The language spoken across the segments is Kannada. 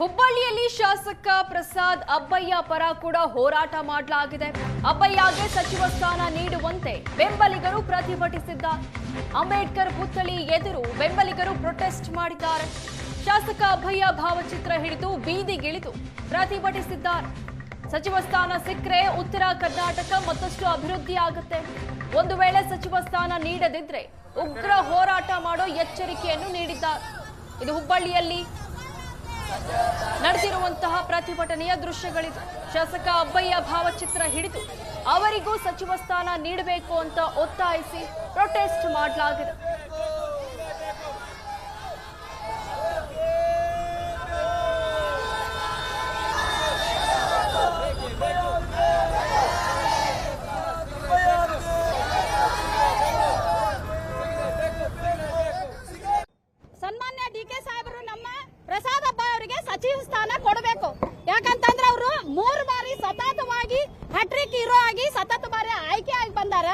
ಹುಬ್ಬಳ್ಳಿಯಲ್ಲಿ ಶಾಸಕ ಪ್ರಸಾದ್ ಅಬ್ಬಯ್ಯ ಪರ ಕೂಡ ಹೋರಾಟ ಮಾಡಲಾಗಿದೆ. ಅಬ್ಬಯ್ಯಗೆ ಸಚಿವ ಸ್ಥಾನ ನೀಡುವಂತೆ ಬೆಂಬಲಿಗರು ಪ್ರತಿಭಟಿಸಿದ್ದಾರೆ. ಅಂಬೇಡ್ಕರ್ ಪುತ್ಥಳಿ ಎದುರು ಬೆಂಬಲಿಗರು ಪ್ರೊಟೆಸ್ಟ್ ಮಾಡಿದ್ದಾರೆ. ಶಾಸಕ ಅಬ್ಬಯ್ಯ ಭಾವಚಿತ್ರ ಹಿಡಿದು ಬೀದಿಗಿಳಿದು ಪ್ರತಿಭಟಿಸಿದ್ದಾರೆ. ಸಚಿವ ಸ್ಥಾನ ಸಿಕ್ಕರೆ ಉತ್ತರ ಕರ್ನಾಟಕ ಮತ್ತಷ್ಟು ಅಭಿವೃದ್ಧಿ ಆಗುತ್ತೆ. ಒಂದು ವೇಳೆ ಸಚಿವ ಸ್ಥಾನ ನೀಡದಿದ್ರೆ ಉಗ್ರ ಹೋರಾಟ ಮಾಡೋ ಎಚ್ಚರಿಕೆಯನ್ನು ನೀಡಿದ್ದಾರೆ. ಇದು ಹುಬ್ಬಳ್ಳಿಯಲ್ಲಿ ನಡೆದಿರುವಂತಹ ಪ್ರತಿಭಟನೆಯ ದೃಶ್ಯಗಳಿದು. ಶಾಸಕ ಅಬ್ಬಯ್ಯ ಭಾವಚಿತ್ರ ಹಿಡಿದು ಅವರಿಗೂ ಸಚಿವ ಸ್ಥಾನ ನೀಡಬೇಕು ಅಂತ ಒತ್ತಾಯಿಸಿ ಪ್ರೊಟೆಸ್ಟ್ ಮಾಡಲಾಗಿದೆ. ಸನ್ಮಾನ್ಯ ಡಿ.ಕೆ. ಸಾಹೇಬರು ನಮ್ಮ ಪ್ರಸಾದ್ ಅಬ್ಬಯ್ಯ ಅವರಿಗೆ ಸಚಿವ ಸ್ಥಾನ ಕೊಡಬೇಕು. ಯಾಕಂತಂದ್ರೆ ಅವರು 3 ಬಾರಿ ಸತತವಾಗಿ ಹ್ಯಾಟ್ರಿಕ್ ಹೀರೋ ಆಗಿ ಸತತ ಬಾರಿ ಆಯ್ಕೆ ಆಗಿ ಬಂದಾರ.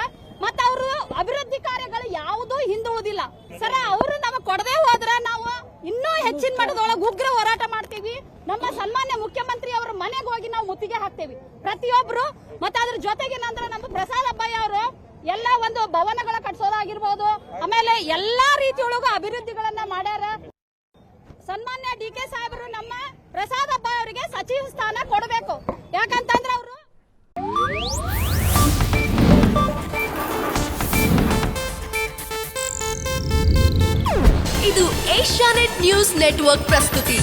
ಮತ್ತ ಅವರು ಅಭಿವೃದ್ಧಿ ಕಾರ್ಯಗಳು ಯಾವುದೂ ಹಿಂದುವುದಿಲ್ಲ ಸರ. ಅವರು ನಮಗೆ ಕೊಡದೆ ಹೋದ್ರ ನಾವು ಇನ್ನೂ ಹೆಚ್ಚಿನ ಮಟ್ಟದೊಳಗೆ ಉಗ್ರ ಹೋರಾಟ ಮಾಡ್ತೀವಿ. ನಮ್ಮ ಸನ್ಮಾನ್ಯ ಮುಖ್ಯಮಂತ್ರಿ ಅವರ ಮನೆಗೆ ಹೋಗಿ ನಾವು ಮುತ್ತಿಗೆ ಹಾಕ್ತೇವೆ ಪ್ರತಿಯೊಬ್ರು. ಮತ್ತೆ ಅದ್ರ ಜೊತೆಗೆ ನಮ್ಮ ಪ್ರಸಾದ್ ಅಬ್ಬಯ್ಯ ಅವರು ಎಲ್ಲ ಒಂದು ಭವನಗಳ ಕಟ್ಸೋದಾಗಿರ್ಬೋದು, ಆಮೇಲೆ ಎಲ್ಲಾ ರೀತಿಯೊಳಗೂ ಅಭಿವೃದ್ಧಿಗಳನ್ನ ಮಾಡ್ಯಾರ. ಸನ್ಮಾನ್ಯ ಡಿ.ಕೆ. ಸಾಹೇಬರು ನಮ್ಮ ಪ್ರಸಾದ್ ಅಬ್ಬಯ್ಯ ಅವರಿಗೆ ಸಚಿವ ಸ್ಥಾನ ಕೊಡಬೇಕು. ಯಾಕಂತಂದ್ರೆ ಅವರು ಇದು ಏಷ್ಯಾನೆಟ್ ನ್ಯೂಸ್ ನೆಟ್ವರ್ಕ್ ಪ್ರಸ್ತುತಿ.